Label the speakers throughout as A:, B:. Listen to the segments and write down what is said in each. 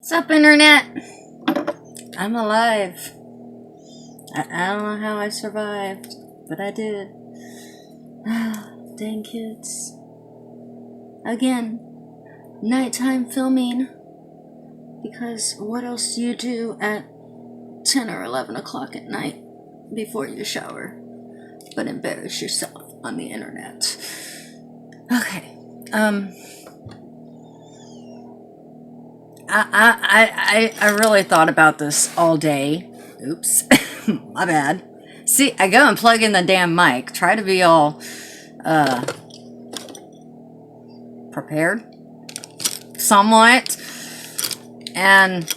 A: What's up, Internet? I'm alive. I don't know how I survived, but I did. Dang kids. Again, nighttime filming. Because what else do you do at 10 or 11 o'clock at night before you shower but embarrass yourself on the internet? Okay. I really thought about this all day. Oops. My bad. See, I go and plug in the damn mic. Try to be all prepared somewhat. And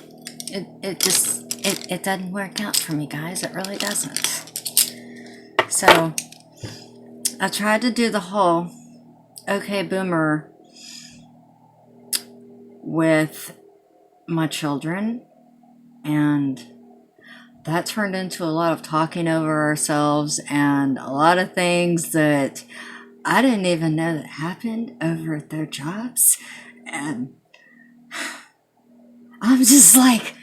A: it doesn't work out for me, guys. It really doesn't. So I tried to do the whole okay boomer with my children, and that turned into a lot of talking over ourselves and a lot of things that I didn't even know that happened over at their jobs. And I'm just like,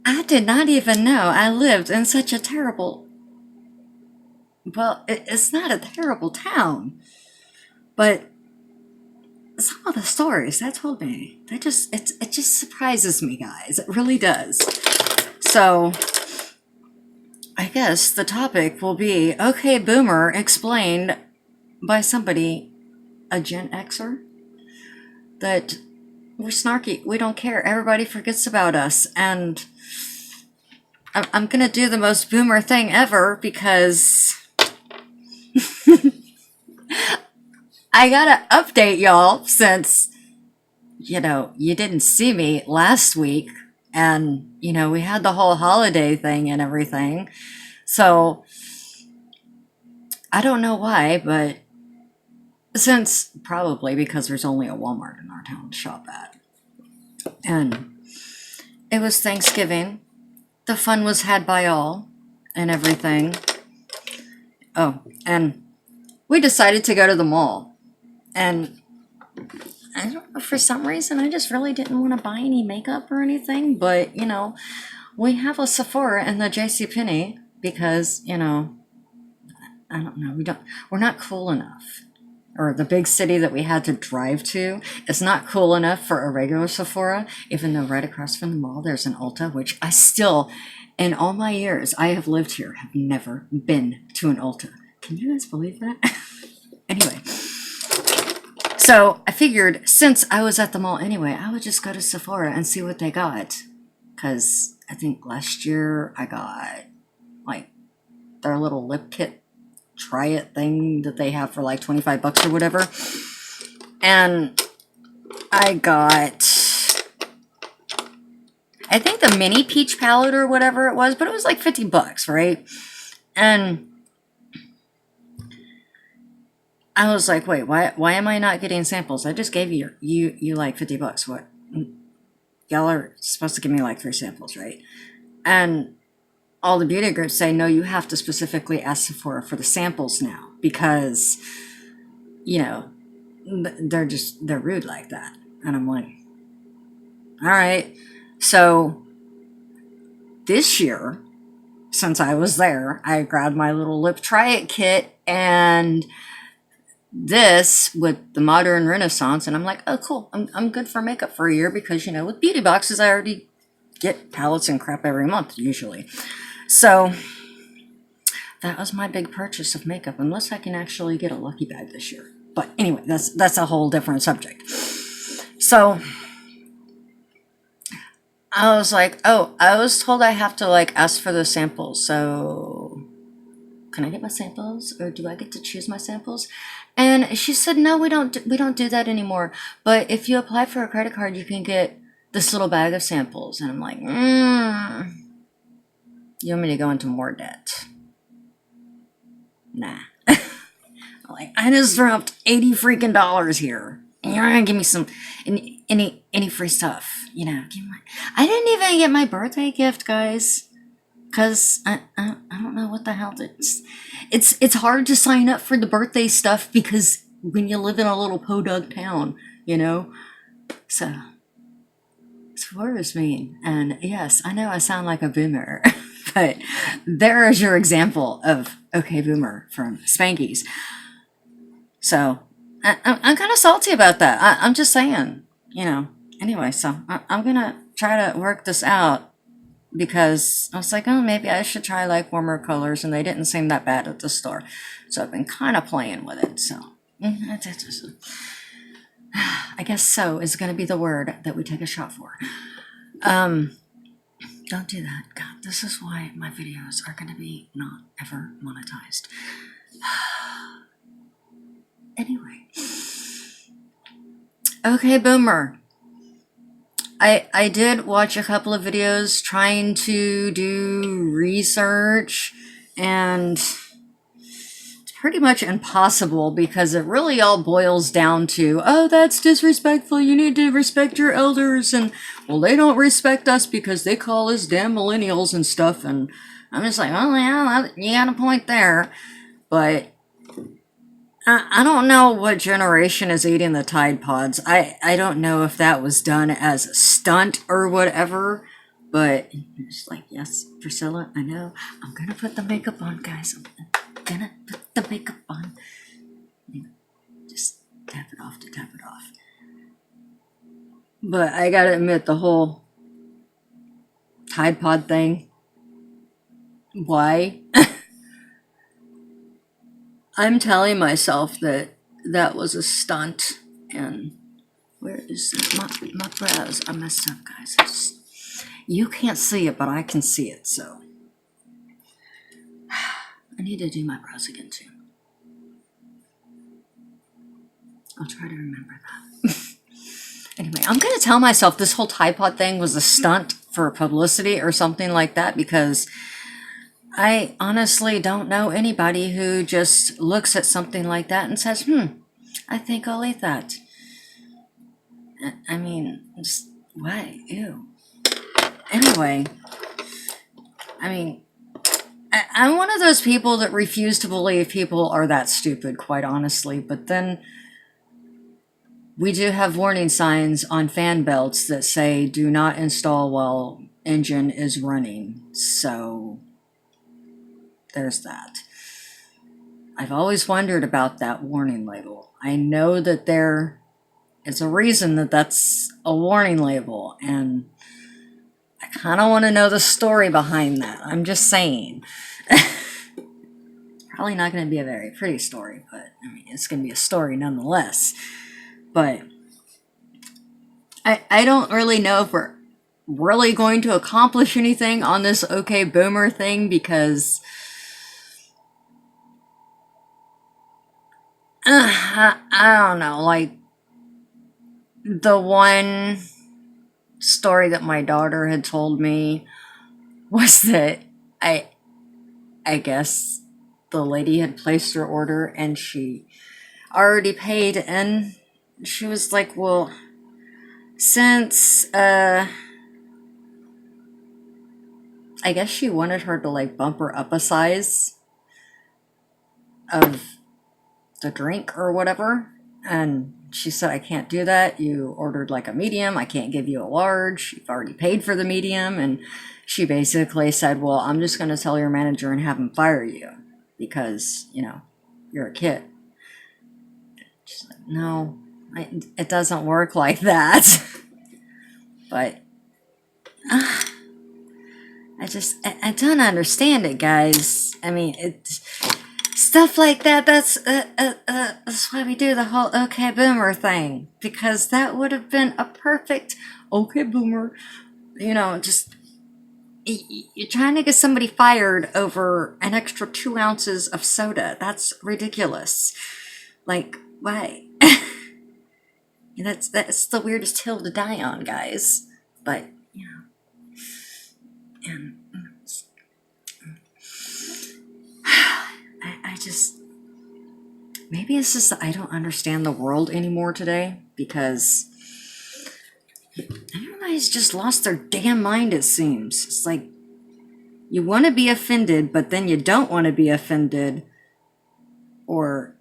A: I did not even know I lived in such a terrible, well, it's not a terrible town, but some of the stories that told me, it just surprises me, guys. It really does. So I guess the topic will be okay boomer explained by somebody, a Gen Xer, that we're snarky, we don't care, everybody forgets about us. And I'm gonna do the most boomer thing ever because I gotta update y'all since, you didn't see me last week, and, we had the whole holiday thing and everything. So I don't know why, but since probably because there's only a Walmart in our town to shop at, and it was Thanksgiving, the fun was had by all and everything. Oh, and we decided to go to the mall. And I don't know, for some reason, I just really didn't want to buy any makeup or anything. But, we have a Sephora in the JCPenney because, I don't know, we're not cool enough. Or the big city that we had to drive to is not cool enough for a regular Sephora, even though right across from the mall there's an Ulta, which I still, in all my years I have lived here, have never been to an Ulta. Can you guys believe that? Anyway. So I figured since I was at the mall anyway, I would just go to Sephora and see what they got. Because I think last year I got like their little lip kit try it thing that they have for like $25 or whatever. And I got, I think the mini peach palette or whatever it was, but it was like $50, right? And I was like, wait, why am I not getting samples? I just gave you like $50. What? Y'all are supposed to give me like 3 samples, right? And all the beauty groups say, no, you have to specifically ask Sephora for the samples now because, they're rude like that. And I'm like, all right. So this year, since I was there, I grabbed my little lip try it kit and this with the modern renaissance, and I'm like, oh cool, I'm good for makeup for a year because with beauty boxes I already get palettes and crap every month usually. So that was my big purchase of makeup, unless I can actually get a lucky bag this year. But anyway, that's a whole different subject. So I was like, oh, I was told I have to like ask for the samples, so can I get my samples, or do I get to choose my samples? And she said, no, we don't do that anymore. But if you apply for a credit card, you can get this little bag of samples. And I'm like, you want me to go into more debt? Nah. I'm like, I just dropped $80 freaking here. And you're gonna give me some any free stuff, I didn't even get my birthday gift, guys. Because I don't know what the hell it's hard to sign up for the birthday stuff because when you live in a little podunk town, So, that's words mean. And yes, I know I sound like a boomer, but there is your example of okay boomer from Spangies. So I'm kind of salty about that. I'm just saying, you know. Anyway, so I'm gonna try to work this out because I was like, oh, maybe I should try like warmer colors, and they didn't seem that bad at the store. So I've been kind of playing with it. So I guess so is going to be the word that we take a shot for. Don't do that. God, this is why my videos are going to be not ever monetized. Anyway. Okay, boomer. I did watch a couple of videos trying to do research, and it's pretty much impossible because it really all boils down to, oh, that's disrespectful, you need to respect your elders, and well, they don't respect us because they call us damn millennials and stuff, and I'm just like, oh yeah, you got a point there, but I don't know what generation is eating the Tide Pods. I don't know if that was done as a stunt or whatever, but it's like, yes, Priscilla, I know. I'm gonna put the makeup on, guys. I'm gonna put the makeup on. Just tap it off to tap it off. But I gotta admit, the whole Tide Pod thing, why? I'm telling myself that that was a stunt, and where is my brows are messed up, guys. You can't see it, but I can see it, so I need to do my brows again too. I'll try to remember that. Anyway, I'm gonna tell myself this whole Tide Pod thing was a stunt for publicity or something like that, because I honestly don't know anybody who just looks at something like that and says, I think I'll eat that. I mean, just, why? Ew. Anyway, I mean, I'm one of those people that refuse to believe people are that stupid, quite honestly, but then we do have warning signs on fan belts that say, do not install while engine is running, so there's that. I've always wondered about that warning label. I know that there is a reason that that's a warning label, and I kind of want to know the story behind that. I'm just saying. Probably not going to be a very pretty story, but I mean, it's going to be a story nonetheless. But I don't really know if we're really going to accomplish anything on this okay boomer thing, because I don't know, like the one story that my daughter had told me was that I guess the lady had placed her order and she already paid, and she was like, well, since I guess she wanted her to like bump her up a size of the drink or whatever, and she said, I can't do that, you ordered like a medium, I can't give you a large, you've already paid for the medium. And she basically said, well, I'm just going to tell your manager and have him fire you because, you know, you're a kid. She's like, no, it doesn't work like that. But I don't understand it, guys. I mean, it's stuff like that. That's why we do the whole okay boomer thing, because that would have been a perfect okay boomer. You know, just you're trying to get somebody fired over an extra 2 ounces of soda. That's ridiculous. Like, why? That's the weirdest hill to die on, guys. But you know, and I just, maybe it's just that I don't understand the world anymore today, because everybody's just lost their damn mind, it seems. It's like you want to be offended, but then you don't want to be offended, or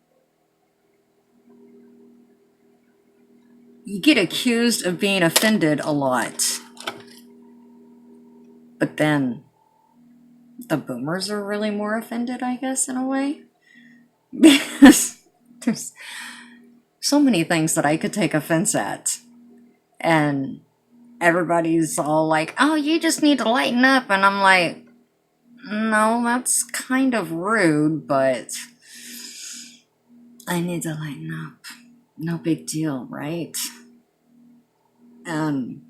A: you get accused of being offended a lot, but then the boomers are really more offended, I guess, in a way. Because there's so many things that I could take offense at. And everybody's all like, oh, you just need to lighten up. And I'm like, no, that's kind of rude, but I need to lighten up. No big deal, right? And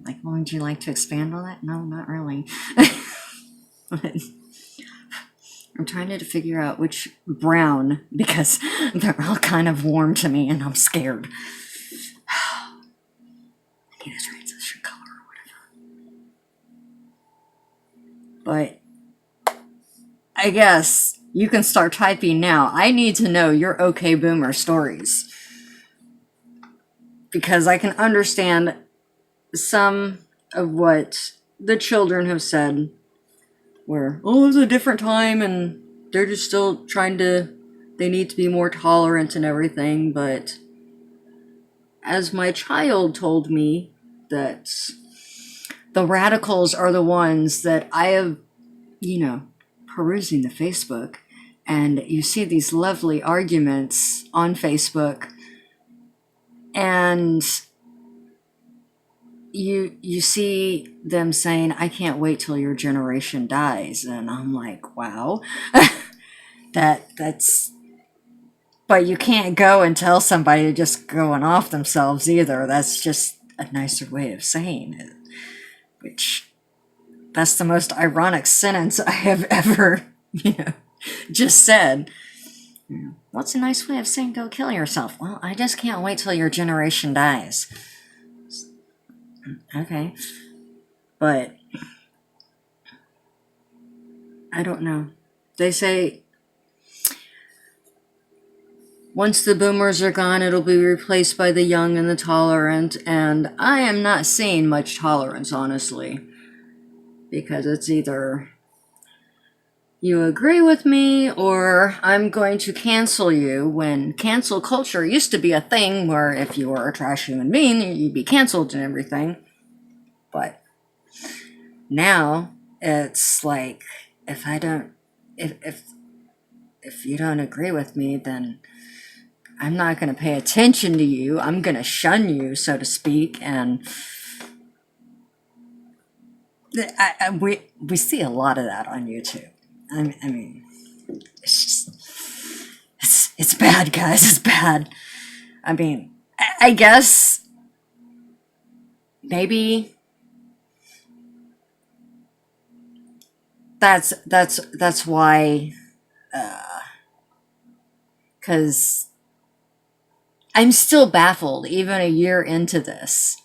A: like, well, would you like to expand on that? No, not really. But I'm trying to figure out which brown, because they're all kind of warm to me and I'm scared. I need a transition color or whatever. But I guess you can start typing now. I need to know your okay boomer stories, because I can understand some of what the children have said, where, oh, it was a different time and they're just still they need to be more tolerant and everything. But as my child told me, that the radicals are the ones that I have, perusing the Facebook, and you see these lovely arguments on Facebook, and you see them saying, I can't wait till your generation dies. And I'm like, wow. that's But you can't go and tell somebody just going off themselves either. That's just a nicer way of saying it, which, that's the most ironic sentence I have ever just said. What's a nice way of saying go kill yourself? Well, I just can't wait till your generation dies. Okay. But I don't know. They say once the boomers are gone, it'll be replaced by the young and the tolerant, and I am not seeing much tolerance, honestly, because it's either you agree with me or I'm going to cancel you, when cancel culture used to be a thing where if you were a trash human being, you'd be canceled and everything. But now it's like, if you don't agree with me, then I'm not going to pay attention to you. I'm going to shun you, so to speak. And we see a lot of that on YouTube. I mean, it's just, it's bad, guys. It's bad. I mean, I guess maybe that's why, because I'm still baffled, even a year into this,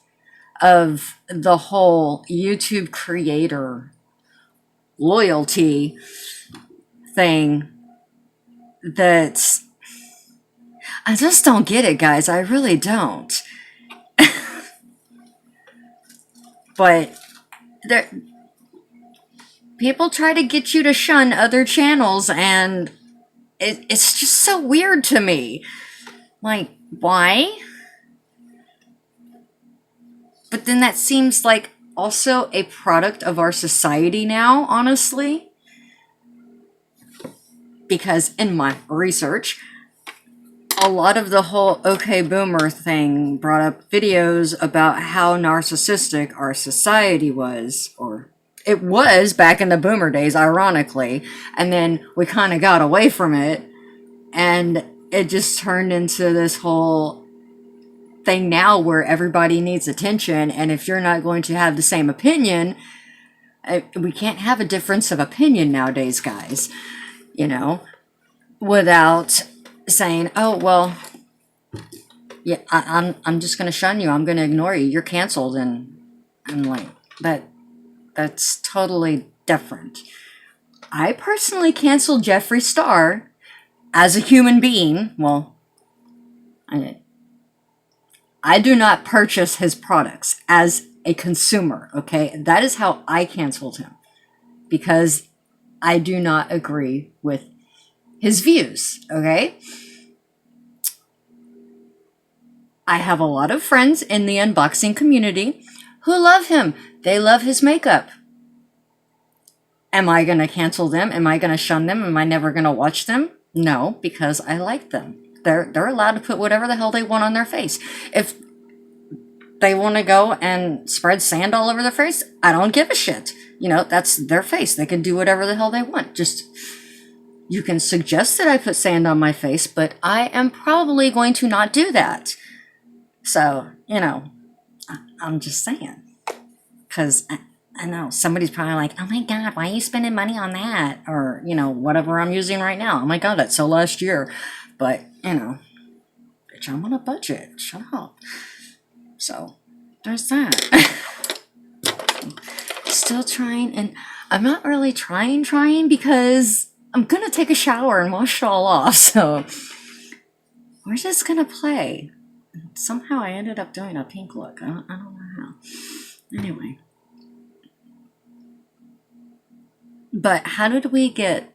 A: of the whole YouTube creator loyalty thing. That I just don't get it, guys. I really don't. But people try to get you to shun other channels, and it's just so weird to me. Like, why? But then that seems like also a product of our society now, honestly. Because in my research, a lot of the whole okay boomer thing brought up videos about how narcissistic our society was, or it was back in the boomer days, ironically. And then we kind of got away from it, and it just turned into this whole thing now where everybody needs attention, and if you're not going to have the same opinion, we can't have a difference of opinion nowadays, guys, without saying, oh, well, yeah, I'm just going to shun you, I'm going to ignore you, you're canceled. And I'm like, that's totally different. I personally canceled Jeffree Star as a human being. Well, I do not purchase his products as a consumer, okay? That is how I canceled him, because I do not agree with his views, okay? I have a lot of friends in the unboxing community who love him. They love his makeup. Am I going to cancel them? Am I going to shun them? Am I never going to watch them? No, because I like them. They're allowed to put whatever the hell they want on their face. If they want to go and spread sand all over their face, I don't give a shit. You know, that's their face. They can do whatever the hell they want. Just, you can suggest that I put sand on my face, but I am probably going to not do that. So, you know, I'm just saying. Because I know somebody's probably like, oh my God, why are you spending money on that? Or, you know, whatever I'm using right now. Oh my God, that's so last year. But, you know, bitch, I'm on a budget. Shut up. So, there's that. Still trying, and I'm not really trying because I'm gonna take a shower and wash it all off, so we're just gonna play. Somehow I ended up doing a pink look. I don't know how. Anyway. But how did we get...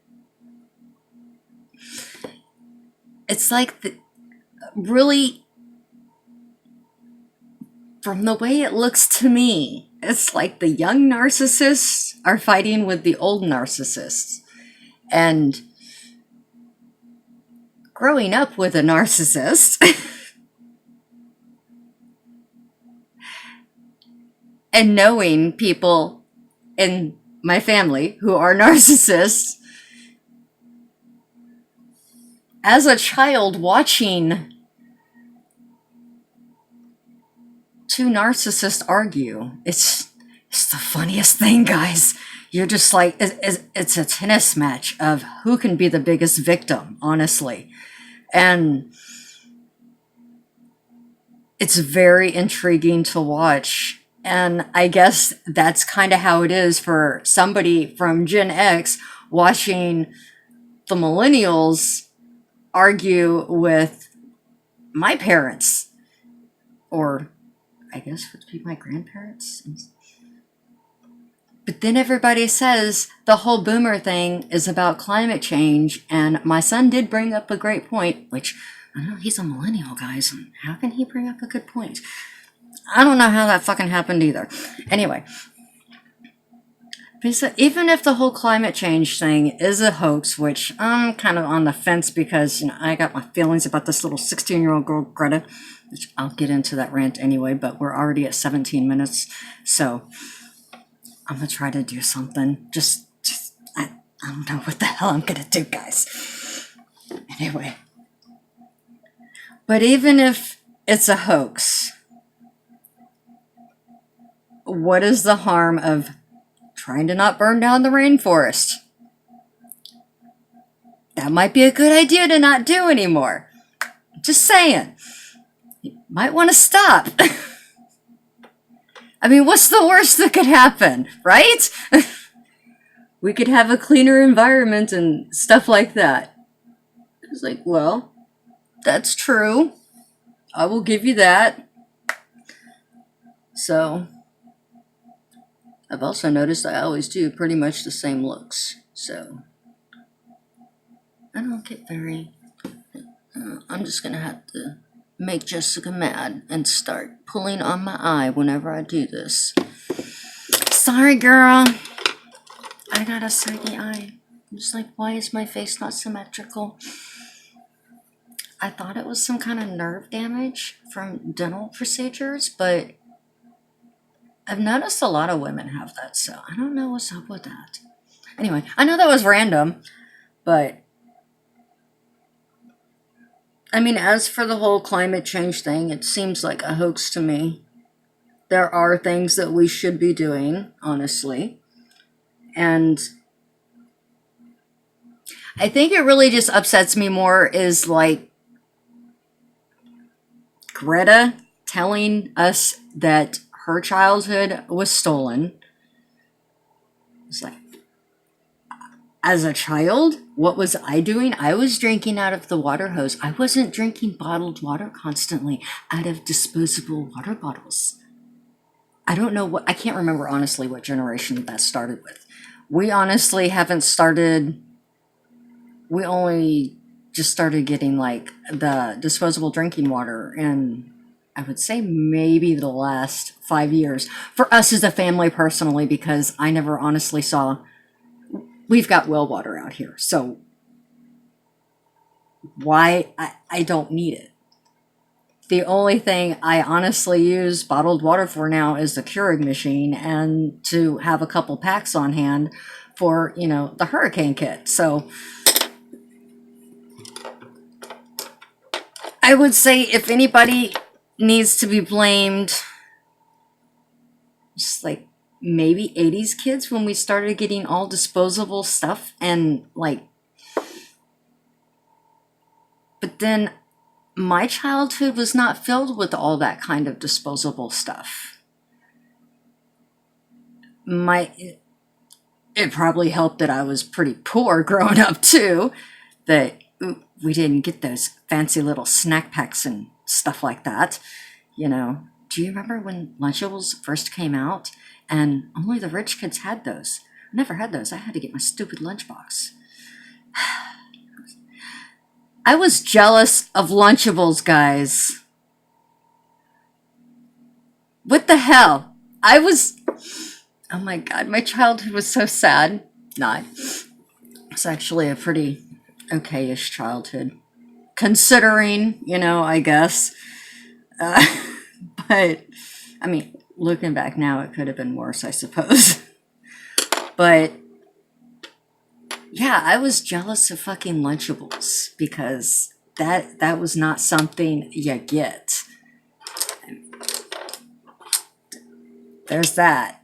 A: It's like, really... From the way it looks to me, it's like the young narcissists are fighting with the old narcissists. And growing up with a narcissist and knowing people in my family who are narcissists, as a child watching two narcissists argue, it's the funniest thing, guys. You're just like, it's a tennis match of who can be the biggest victim, honestly. And it's very intriguing to watch. And I guess that's kind of how it is for somebody from Gen X watching the millennials argue with my parents, or I guess would be my grandparents. But then everybody says the whole boomer thing is about climate change, and my son did bring up a great point, which, I don't know, he's a millennial, guys. How can he bring up a good point? I don't know how that fucking happened either. Anyway, even if the whole climate change thing is a hoax, which I'm kind of on the fence because, you know, I got my feelings about this little 16-year-old girl, Greta, which I'll get into that rant anyway, but we're already at 17 minutes, so I'm gonna try to do something. Just I don't know what the hell I'm gonna do, guys. Anyway. But even if it's a hoax, what is the harm of trying to not burn down the rainforest? That might be a good idea to not do anymore. Just saying. You might want to stop. I mean, what's the worst that could happen, right? We could have a cleaner environment and stuff like that. It's like, well, that's true. I will give you that. So, I've also noticed I always do pretty much the same looks. So, I don't get very... I'm just going to have to make Jessica mad and start pulling on my eye whenever I do this. Sorry, girl. I got a saggy eye. I'm just like, why is my face not symmetrical? I thought it was some kind of nerve damage from dental procedures, but I've noticed a lot of women have that, so I don't know what's up with that. Anyway, I know that was random, but I mean, as for the whole climate change thing, it seems like a hoax to me. There are things that we should be doing, honestly. And I think it really just upsets me more is like Greta telling us that her childhood was stolen. It's like, as a child, what was I doing? I was drinking out of the water hose. I wasn't drinking bottled water constantly out of disposable water bottles. I don't know what, I can't remember honestly what generation that started with. We honestly haven't started, we only just started getting like the disposable drinking water in I would say maybe the last 5 years for us as a family personally, because I never honestly saw, we've got well water out here. So why I don't need it. The only thing I honestly use bottled water for now is the Keurig machine, and to have a couple packs on hand for, the hurricane kit. So I would say if anybody needs to be blamed, just like maybe 80s kids when we started getting all disposable stuff and like, but then my childhood was not filled with all that kind of disposable stuff. It probably helped that I was pretty poor growing up too, that we didn't get those fancy little snack packs and stuff like that. Do you remember when Lunchables first came out and only the rich kids had those? I never had those. I had to get my stupid lunchbox. I was jealous of Lunchables, guys. What the hell? Oh my God, my childhood was so sad. Not. It's actually a pretty okay-ish childhood, considering, I guess. But, I mean, looking back now, it could have been worse, I suppose. But, yeah, I was jealous of fucking Lunchables, because that was not something you get. There's that.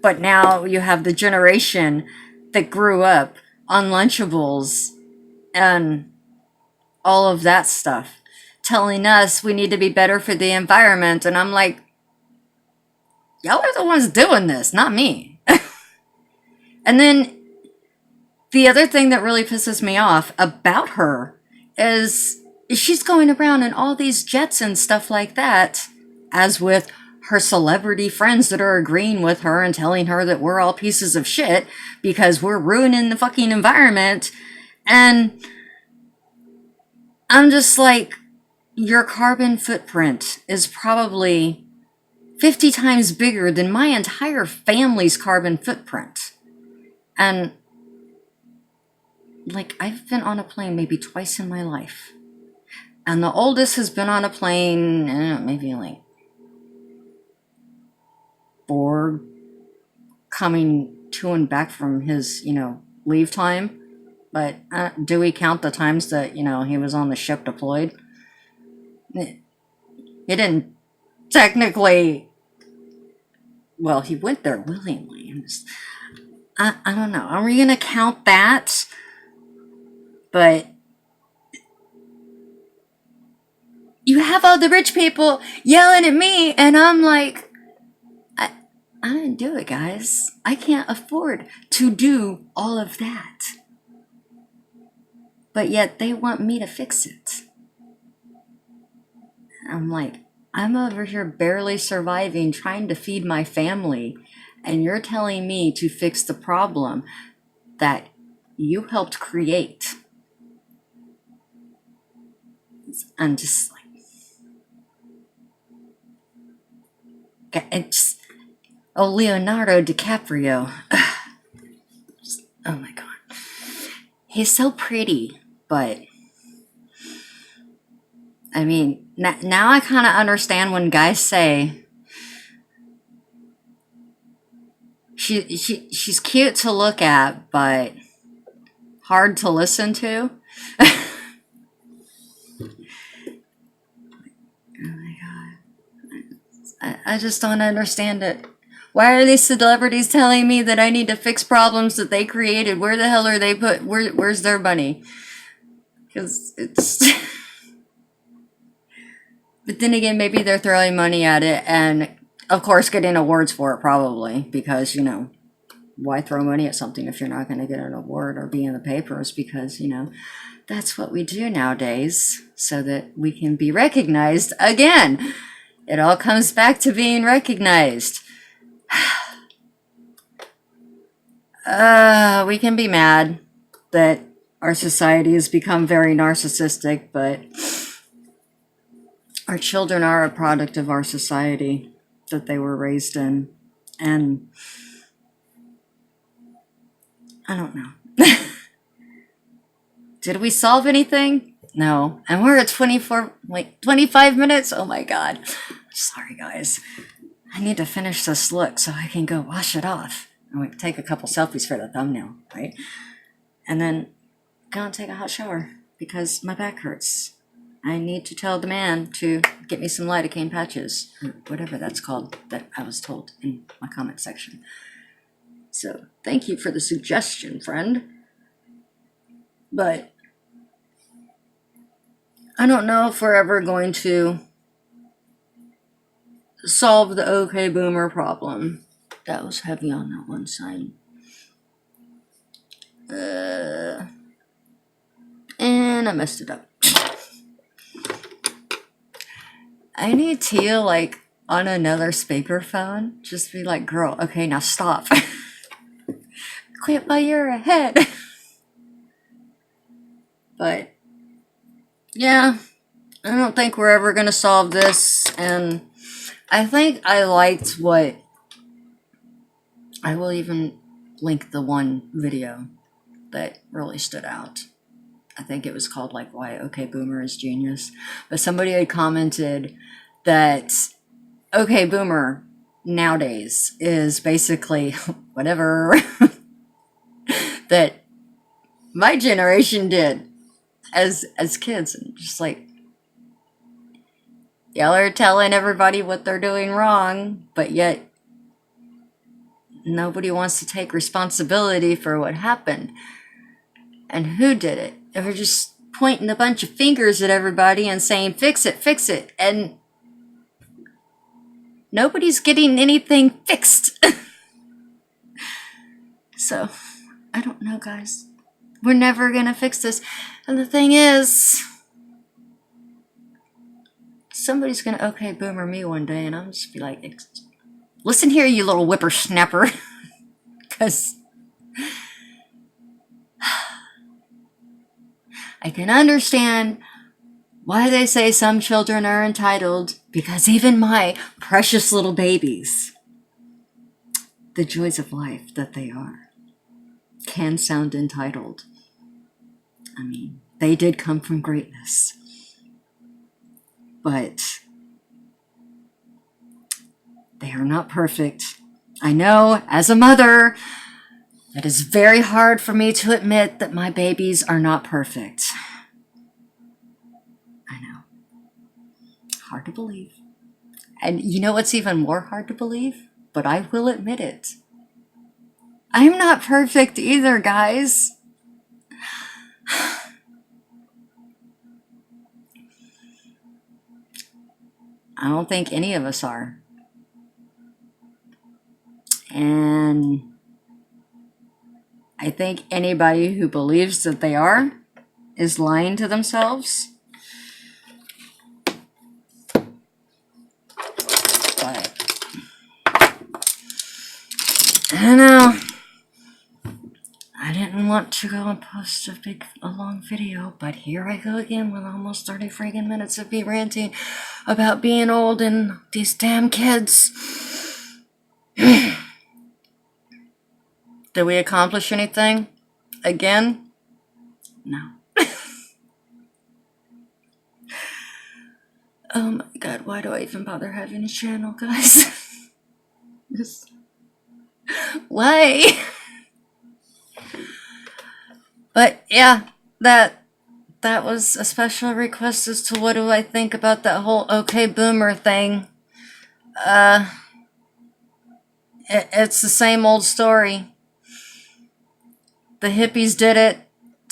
A: But now you have the generation that grew up on Lunchables and all of that stuff, telling us we need to be better for the environment. And I'm like, y'all are the ones doing this, not me. And then the other thing that really pisses me off about her is she's going around in all these jets and stuff like that, as with her celebrity friends that are agreeing with her and telling her that we're all pieces of shit because we're ruining the fucking environment. And I'm just like, your carbon footprint is probably 50 times bigger than my entire family's carbon footprint. And like, I've been on a plane maybe twice in my life. And the oldest has been on a plane, maybe like 4, coming to and back from his, leave time. But do we count the times that, he was on the ship deployed? He didn't technically, well, he went there willingly. I don't know. Are we going to count that? But you have all the rich people yelling at me, and I'm like, I didn't do it, guys. I can't afford to do all of that. But yet they want me to fix it. I'm like, I'm over here barely surviving, trying to feed my family, and you're telling me to fix the problem that you helped create. I'm just like, it's, oh, Leonardo DiCaprio. Oh my God. He's so pretty, but I mean, now I kind of understand when guys say she's cute to look at, but hard to listen to. Oh my God. I just don't understand it. Why are these celebrities telling me that I need to fix problems that they created? Where the hell are they where's their money? Because it's... But then again, maybe they're throwing money at it and, of course, getting awards for it probably. Because, why throw money at something if you're not going to get an award or be in the papers? Because, that's what we do nowadays so that we can be recognized again. It all comes back to being recognized. We can be mad that our society has become very narcissistic, but our children are a product of our society that they were raised in. And I don't know. Did we solve anything? No. And we're at 25 minutes? Oh my God. Sorry, guys. I need to finish this look so I can go wash it off. And we can take a couple selfies for the thumbnail, right? And then go and take a hot shower because my back hurts. I need to tell the man to get me some lidocaine patches, or whatever that's called, that I was told in my comment section. So thank you for the suggestion, friend. But I don't know if we're ever going to solve the okay boomer problem. That was heavy on that one side. And I messed it up. I need Tia like on another speakerphone. Just be like, girl, okay, now stop. Quit while you're ahead. But yeah, I don't think we're ever gonna solve this. And I think I liked what, I will even link the one video that really stood out. I think it was called like Why Okay Boomer is Genius. But somebody had commented that Okay Boomer nowadays is basically whatever that my generation did as kids. And just like, y'all are telling everybody what they're doing wrong, but yet nobody wants to take responsibility for what happened. And who did it? They were just pointing a bunch of fingers at everybody and saying, fix it. And nobody's getting anything fixed. So, I don't know, guys. We're never gonna fix this. And the thing is, somebody's gonna okay boomer me one day, and I'm just be like, listen here, you little whippersnapper. Because I can understand why they say some children are entitled, because even my precious little babies, the joys of life that they are, can sound entitled. I mean, they did come from greatness. But they are not perfect. I know, as a mother, it is very hard for me to admit that my babies are not perfect. I know. Hard to believe. And you know what's even more hard to believe? But I will admit it. I'm not perfect either, guys. I don't think any of us are. And I think anybody who believes that they are is lying to themselves. But I don't know. I didn't want to go and post a long video, but here I go again with almost 30 friggin' minutes of me ranting about being old and these damn kids. Did we accomplish anything? Again? No. Oh my God, why do I even bother having a channel, guys? Just, why? But yeah, that was a special request as to what do I think about that whole okay boomer thing. It's the same old story. The hippies did it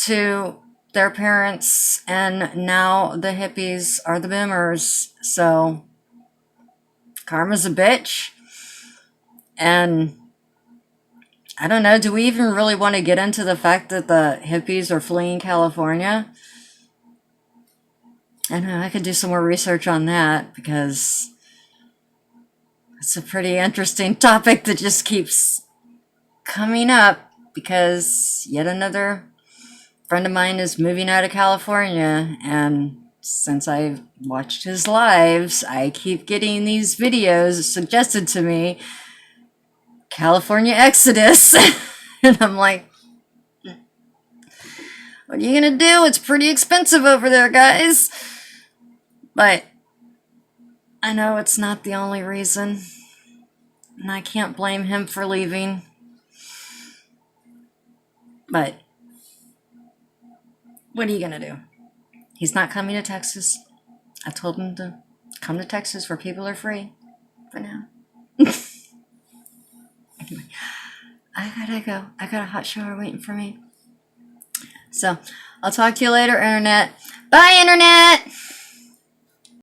A: to their parents, and now the hippies are the boomers. So karma's a bitch. And I don't know, do we even really want to get into the fact that the hippies are fleeing California? I know, I could do some more research on that, because it's a pretty interesting topic that just keeps coming up, because yet another friend of mine is moving out of California, and since I've watched his lives, I keep getting these videos suggested to me, California Exodus. And I'm like, what are you gonna do? It's pretty expensive over there, guys. But I know it's not the only reason, and I can't blame him for leaving. But what are you gonna do? He's not coming to Texas. I told him to come to Texas where people are free for now. Anyway, I gotta go. I got a hot shower waiting for me. So I'll talk to you later, Internet. Bye, Internet!